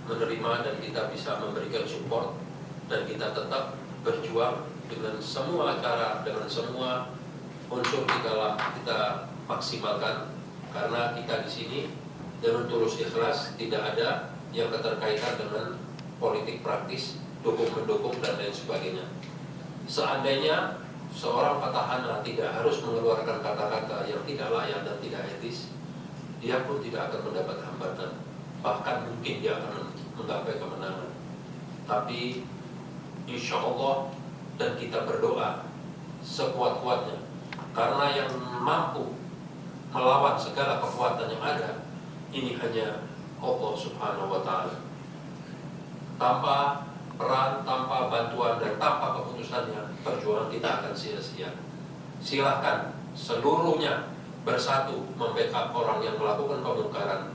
menerima dan kita bisa memberikan support, dan kita tetap berjuang dengan semua cara, dengan semua unsur kita maksimalkan, karena kita di sini dengan tulus ikhlas, tidak ada yang keterkaitan dengan politik praktis, dukung-mendukung dan lain sebagainya. Seandainya seorang petahana tidak harus mengeluarkan kata-kata yang tidak layak dan tidak etis, dia pun tidak akan mendapat hambatan, bahkan mungkin dia akan menggapai kemenangan. Tapi insya Allah, dan kita berdoa sekuat-kuatnya, karena yang mampu melawan segala kekuatan yang ada ini hanya Allah Subhanahu wa Ta'ala. Tanpa peran, tanpa bantuan, dan tanpa keputusannya, perjuangan kita akan sia-sia. Silahkan seluruhnya bersatu membackup orang yang melakukan kemungkaran.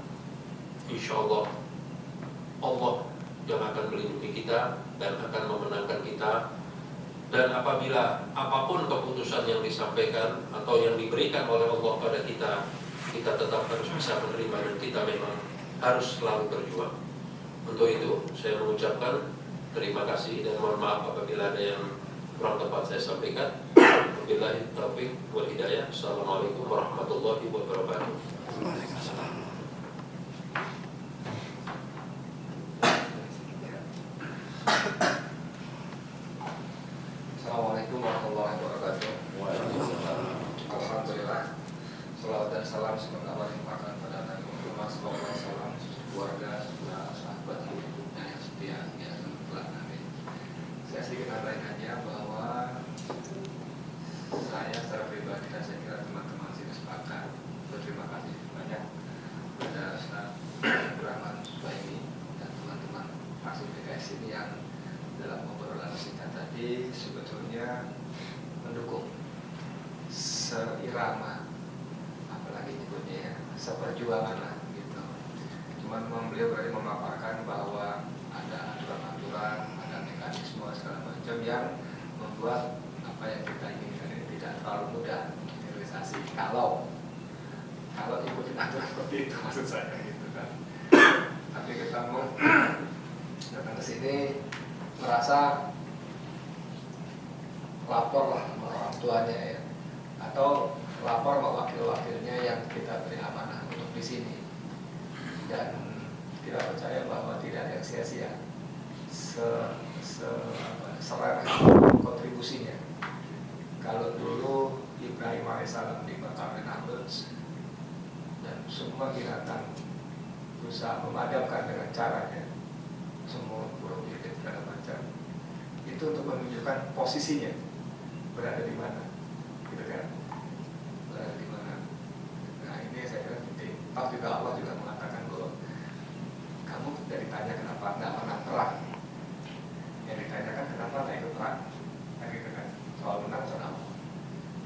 Insya Allah, Allah yang akan melindungi kita dan akan memenangkan kita. Dan apabila apapun keputusan yang disampaikan atau yang diberikan oleh Allah pada kita, kita tetap harus bisa menerima, dan kita memang harus selalu berjuang. Untuk itu saya mengucapkan terima kasih dan mohon maaf apabila ada yang kurang tepat saya sampaikan. Wabillahi taufiq wal hidayah. Assalamualaikum warahmatullahi wabarakatuh. Assalamualaikum warahmatullahi wabarakatuh. Alhamdulillah. Salawat dan salam semoga Allah limpahkan pada Nabi Muhammad SAW, keluarga, sahabat hidupnya yang setia, ya telah amin. Saya sedikit nambahin bahwa saya secara pribadi dan saya kira teman-teman sini sepakat berterima kasih banyak pada Ustaz Rahman Suhaimi dan teman-teman fraksi PKS ini yang dalam obrolan singkat tadi sebetulnya mendukung seirama, apalagi nyebutnya ya, seperjuangan lah gitu. Cuman beliau berarti memaparkan bahwa ada aturan-aturan, ada mekanisme segala macam yang membuat apa yang kita inginkan ini tidak terlalu mudah realisasi kalau ikutin aturan seperti itu, maksud saya gitu kan. Tapi kita mau datang ke sini merasa lapor lah sama orang tuanya ya, atau lapor sama wakil-wakilnya yang kita beri amanah untuk di sini, dan kita percaya bahwa tidak ada yang sia-sia selera kontribusinya. Kalau dulu Ibrahim alaihissalam di Mekah Nablus dan semua binatang berusaha memadamkan dengan caranya, semua burung pipit segala macam, itu untuk menunjukkan posisinya berada di mana, gitu kan? Berada di mana. Nah ini saya kira penting. Toh juga Allah juga mengatakan bahwa kamu tidak ditanya kenapa nggak menang perang, yang ditanyakan kenapa nggak ikut perang, kan gitu kan? Soal menang soal apa?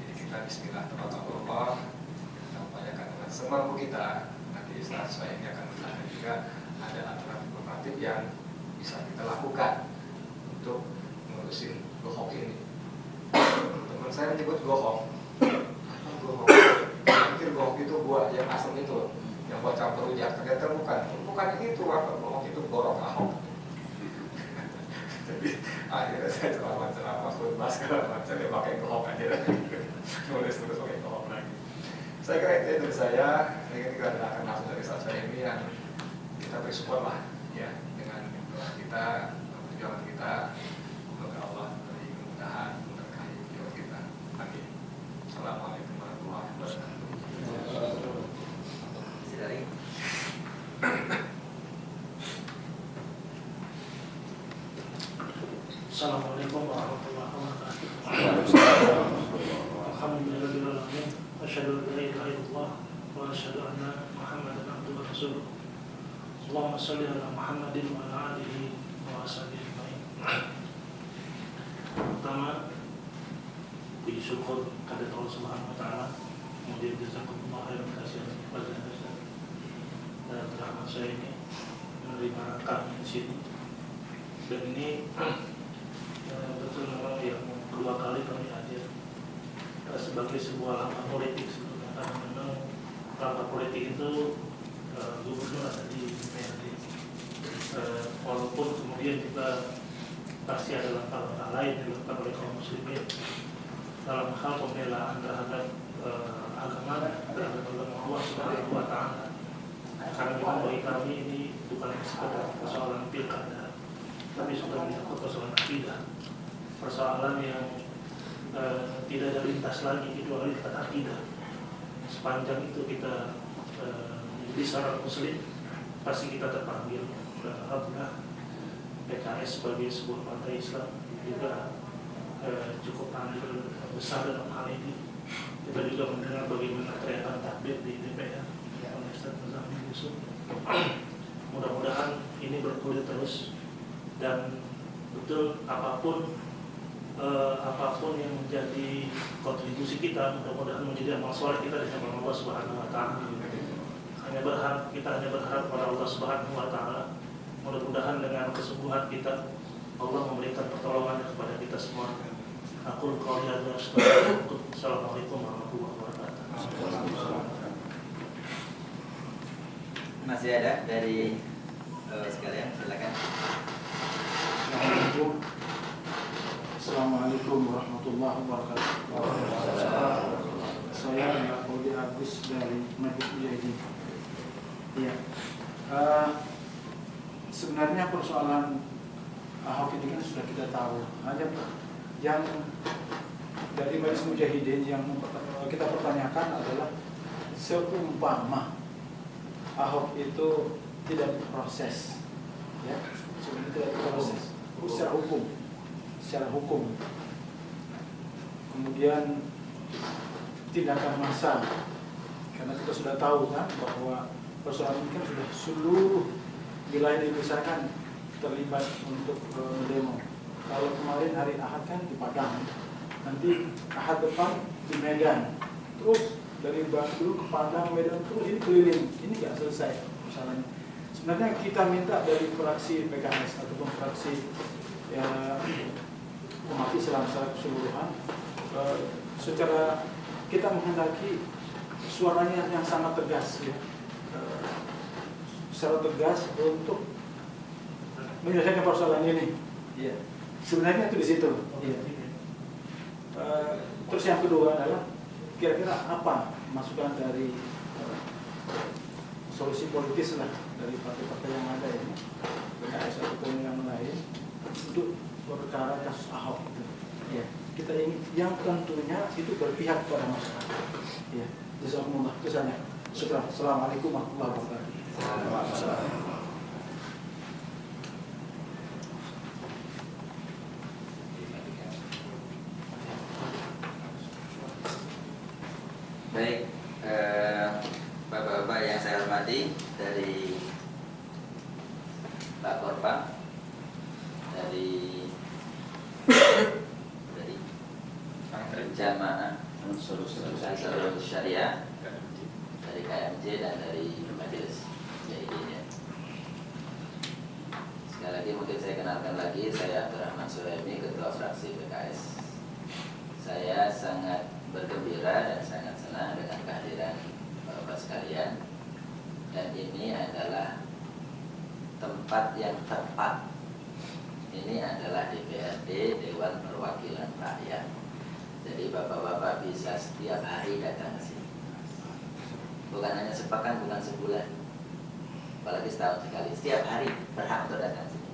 Jadi kita Bismillah Allah, kita upayakan dengan semampu kita. Nanti Ustaz ini akan menjelaskan juga ada aturan normatif yang bisa kita lakukan untuk mengurusin gohok ini. Teman saya menyebut gohok. Apa gohok? Saya pikir gohok itu buah yang asam itu, yang buat campur rujak. Ternyata bukan itu. Apa gohok itu borok ahok. Jadi akhirnya saya ceramah khutbah segala macam dia pakai gohok aja, nulis terus pakai gohok lagi. Saya kira itu dari saya. Kita akan langsung dari Ustaz ini yang kita beri support lah ya, dengan kita perjuangan kita. Semoga Allah beri kemudahan memberkahi jiwa kita. Amin. Assalamualaikum warahmatullahi wabarakatuh. Sidari. Assalamualaikum warahmatullahi wabarakatuh. Alhamdulillahirabbil alamin. Asyhadu an la ilaha illallah wa asyhadu anna Muhammadan abduhu wa rasuluh. Allahumma shalli ala Muhammadin wa ala alihi wa sahbihi ajmain. Pertama, puji syukur kepada Allah Subhanahu wa taala. Kemudian jazakumullah khairan katsiran kepada Ustaz dan rahmat saya ini menerima kami di sini. Dan ini betul memang yang kedua kali kami hadir sebagai sebuah langkah politik sebetulnya, karena memang langkah politik itu gubernur ada di DPRD kemudian juga pasti ada langkah-langkah lain yang dilakukan oleh kaum muslimin dalam hal pembelaan terhadap agama Allah Subhanahu wa Ta'ala. Karena memang bagi kami ini bukan sekedar persoalan pilkada, tapi sudah menyangkut persoalan akidah, persoalan yang tidak ada lintas lagi kecuali lintas akidah. Sepanjang itu kita menjadi seorang muslim, pasti kita terpanggil. Alhamdulillah PKS sebagai sebuah partai Islam juga cukup andil besar dalam hal ini. Kita juga mendengar bagaimana teriakan takbir di DPR oleh Ustaz Muzamil Yusuf. Mudah-mudahan ini bergulir terus, dan betul apapun yang menjadi kontribusi kita, mudah-mudahan menjadi amal soleh kita di hadapan Allah Subhanahu wa Ta'ala. Kita hanya berharap pada Allah Subhanahu wa Ta'ala. Mudah-mudahan dengan kesungguhan kita, Allah memberikan pertolongannya kepada kita semua. Aku qouli hadza wa astaghfirullah. Assalamualaikum warahmatullahi wabarakatuh. Masih ada dari sekalian, silakan. Assalamualaikum warahmatullahi wabarakatuh. Saya Audi Agus dari Majlis Mujahidin. Ya, sebenarnya persoalan Ahok ini kan sudah kita tahu. Hanya yang dari Majlis Mujahidin yang kita pertanyakan adalah seumpama Ahok itu tidak diproses, ya, sebenarnya tidak diproses secara hukum, kemudian tindakan massal, karena kita sudah tahu kan bahwa persoalan ini kan sudah seluruh wilayah di Indonesia kan terlibat untuk demo. Kalau kemarin hari Ahad kan di Padang, nanti Ahad depan di Medan, terus dari Batu ke Padang, Medan, terus ini keliling, ini nggak selesai masalahnya. Sebenarnya kita minta dari fraksi PKS ataupun fraksi umat Islam secara keseluruhan, secara kita menghendaki suaranya yang sangat tegas, ya, secara tegas untuk menyelesaikan persoalan ini. Ya. Sebenarnya itu di situ. Ya. Terus yang kedua adalah kira-kira apa masukan dari solusi politis lah dari partai-partai yang ada ini, PKS ataupun yang lain, untuk perkara kasus Ahok itu. Ya. Kita ingin yang tentunya itu berpihak kepada masyarakat. Ya. Jazakumullah. Itu saja. Syukran. Assalamualaikum warahmatullahi wabarakatuh. Baik, Bapak-bapak yang saya hormati, dari Pak Korpa, dari Jamaah Ansarul Syariah, dari KMJ, dan dari Majelis Mujahidin. Sekali lagi mungkin saya kenalkan lagi, saya Abdurrahman Suhaimi, Ketua Fraksi PKS. Saya sangat bergembira dan sangat senang dengan kehadiran Bapak sekalian, dan ini adalah tempat yang tepat. Ini adalah DPRD, Dewan Perwakilan Rakyat. Jadi bapak-bapak bisa setiap hari datang ke sini. Bukan hanya sepekan, bukan sebulan, apalagi setahun sekali. Setiap hari berhak untuk datang ke sini.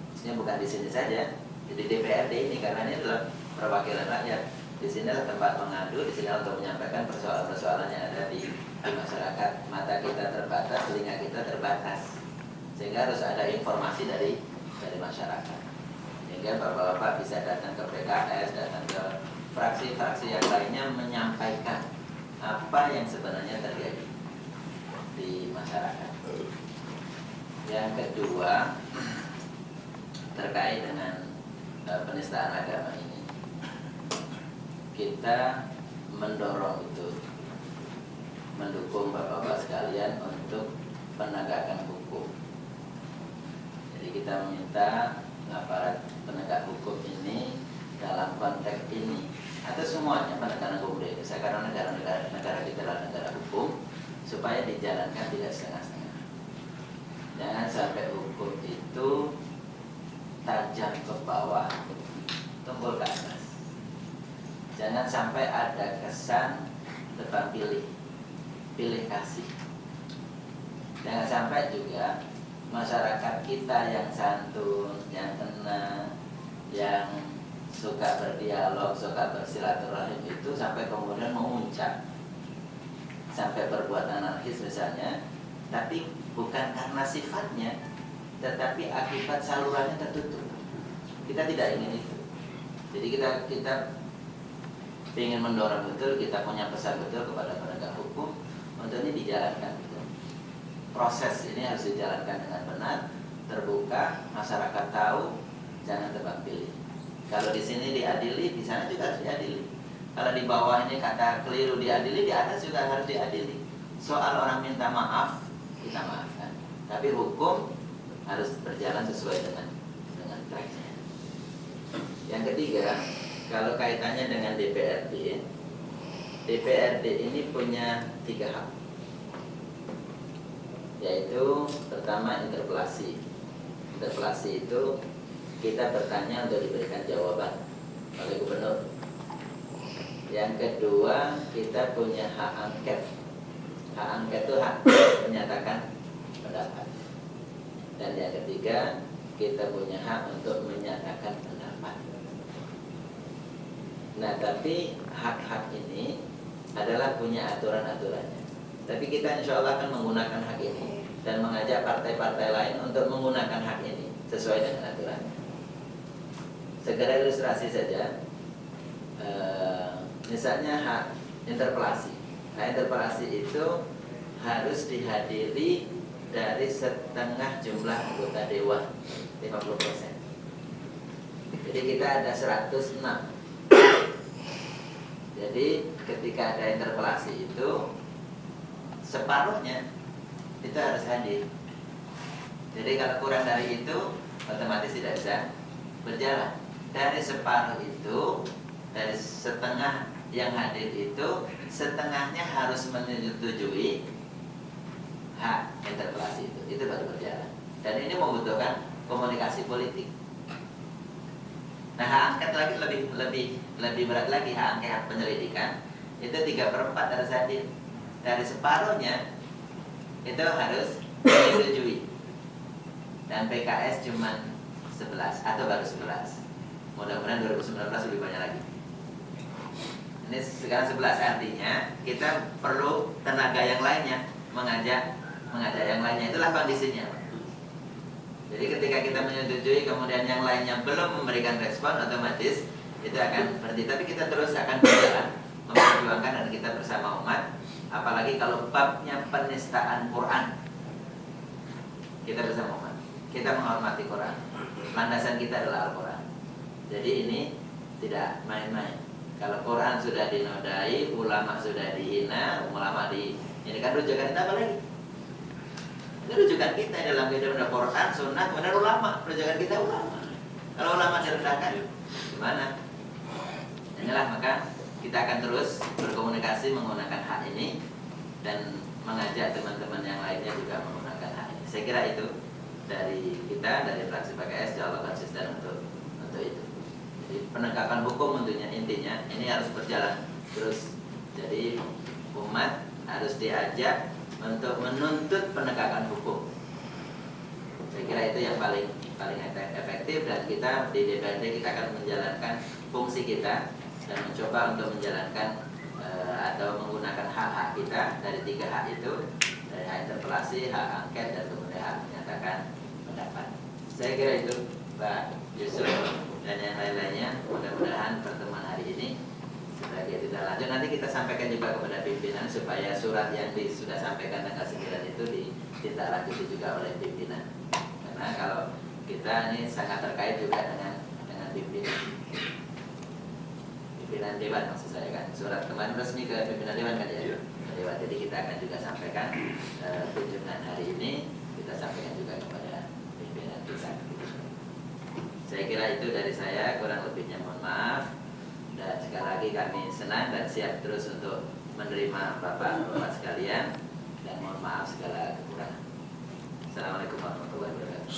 Maksudnya bukan di sini saja, jadi DPRD ini karena ini adalah perwakilan rakyat. Di sini adalah tempat mengadu, di sini untuk menyampaikan persoalan-persoalan yang ada di masyarakat. Mata kita terbatas, telinga kita terbatas, sehingga harus ada informasi dari masyarakat. Sehingga bapak-bapak bisa datang ke PKS, datang ke fraksi-fraksi yang lainnya, menyampaikan apa yang sebenarnya terjadi di masyarakat. Yang kedua, terkait dengan penistaan agama ini, kita mendorong itu, mendukung bapak-bapak sekalian untuk penegakan hukum. Jadi kita meminta aparat penegak hukum ini dalam konteks ini atau semuanya penegakan hukum di Indonesia, karena negara kita adalah negara hukum, supaya dijalankan tidak setengah-setengah. Jangan sampai hukum itu sampai ada kesan tebang pilih, pilih kasih. Jangan sampai juga masyarakat kita yang santun, yang tenang, yang suka berdialog, suka bersilaturahim itu sampai kemudian memuncak sampai berbuat anarkis misalnya, tapi bukan karena sifatnya, tetapi akibat salurannya tertutup. Kita tidak ingin itu. Jadi kita ingin mendorong betul, kita punya pesan betul kepada penegak hukum untuk ini dijalankan. Proses ini harus dijalankan dengan benar, terbuka, masyarakat tahu, jangan tebang pilih. Kalau di sini diadili, di sana juga harus diadili. Kalau di bawah ini kata keliru diadili, di atas juga harus diadili. Soal orang minta maaf, kita maafkan. Tapi hukum harus berjalan sesuai dengan tracknya. Yang ketiga, kalau kaitannya dengan DPRD, DPRD ini punya 3 hak. Yaitu pertama interpelasi. Interpelasi itu kita bertanya untuk diberikan jawaban oleh gubernur. Yang kedua, kita punya hak angket. Hak angket itu hak menyatakan pendapat. Dan yang ketiga, kita punya hak untuk menyatakan pendapat. Nah, tapi hak-hak ini adalah punya aturan-aturannya. Tapi kita insya Allah akan menggunakan hak ini dan mengajak partai-partai lain untuk menggunakan hak ini sesuai dengan aturannya. Segera ilustrasi saja, misalnya hak interpelasi. Hak interpelasi itu harus dihadiri dari setengah jumlah anggota dewan, 50%. Jadi kita ada 106. Jadi ketika ada interpelasi itu separuhnya itu harus hadir. Jadi kalau kurang dari itu otomatis tidak bisa berjalan. Dari separuh itu, dari setengah yang hadir itu, setengahnya harus menyetujui hak interpelasi itu baru berjalan. Dan ini membutuhkan komunikasi politik. Nah, hak angket lagi lebih berat lagi, hak angket, hak penyelidikan itu 3/4 harus hadir. Dari separuhnya itu harus disetujui. Dan PKS cuma 11 atau baru 11. Mudah-mudahan 2019 lebih banyak lagi. Ini sekarang 11, artinya kita perlu tenaga yang lainnya mengajak yang lainnya. Itulah kondisinya. Jadi ketika kita menyetujui kemudian yang lainnya belum memberikan respon, otomatis itu akan berhenti. Tapi kita terus akan berjalan memperjuangkan dan kita bersama umat. Apalagi kalau babnya penistaan Quran, kita bersama umat. Kita menghormati Quran. Landasan kita adalah Al-Quran. Jadi ini tidak main-main. Kalau Quran sudah dinodai, ulama sudah dihina, ini kan rujukan kita apa lagi? Ini rujukan kita dalam kehidupan Quran, Sunnah, kemudian ulama. Rujukan kita ulama. Kalau ulama direndahkan, gimana? Inilah maka kita akan terus berkomunikasi menggunakan hak ini dan mengajak teman-teman yang lainnya juga menggunakan hak ini. Saya kira itu dari kita, dari fraksi PKS, insya Allah konsisten untuk itu. Jadi penegakan hukum tentunya intinya ini harus berjalan terus. Jadi umat harus diajak untuk menuntut penegakan hukum. Saya kira itu yang paling efektif, dan kita di DPRD kita akan menjalankan fungsi kita dan mencoba untuk menjalankan atau menggunakan hak-hak kita dari 3 hak itu, dari hak interpelasi, hak angket, dan kemudian hak menyatakan pendapat. Saya kira itu Pak Yusuf dan yang lain-lainnya. Mudah-mudahan pertemuan hari ini sebagai tidak lanjut nanti kita sampaikan juga kepada pimpinan supaya surat yang sudah sampaikan tanggal 9 itu ditindaklanjuti juga oleh pimpinan. Karena kalau kita ini sangat terkait juga dengan pimpinan dewan, maksud saya kan. Surat kemarin resmi ke pimpinan dewan kan ya. Dewan. Jadi kita akan juga sampaikan kunjungan hari ini, kita sampaikan juga kepada pimpinan kita. Saya kira itu dari saya, kurang lebihnya mohon maaf. Dan sekali lagi kami senang dan siap terus untuk menerima Bapak-Bapak sekalian, dan mohon maaf segala kekurangan. Assalamualaikum warahmatullahi wabarakatuh.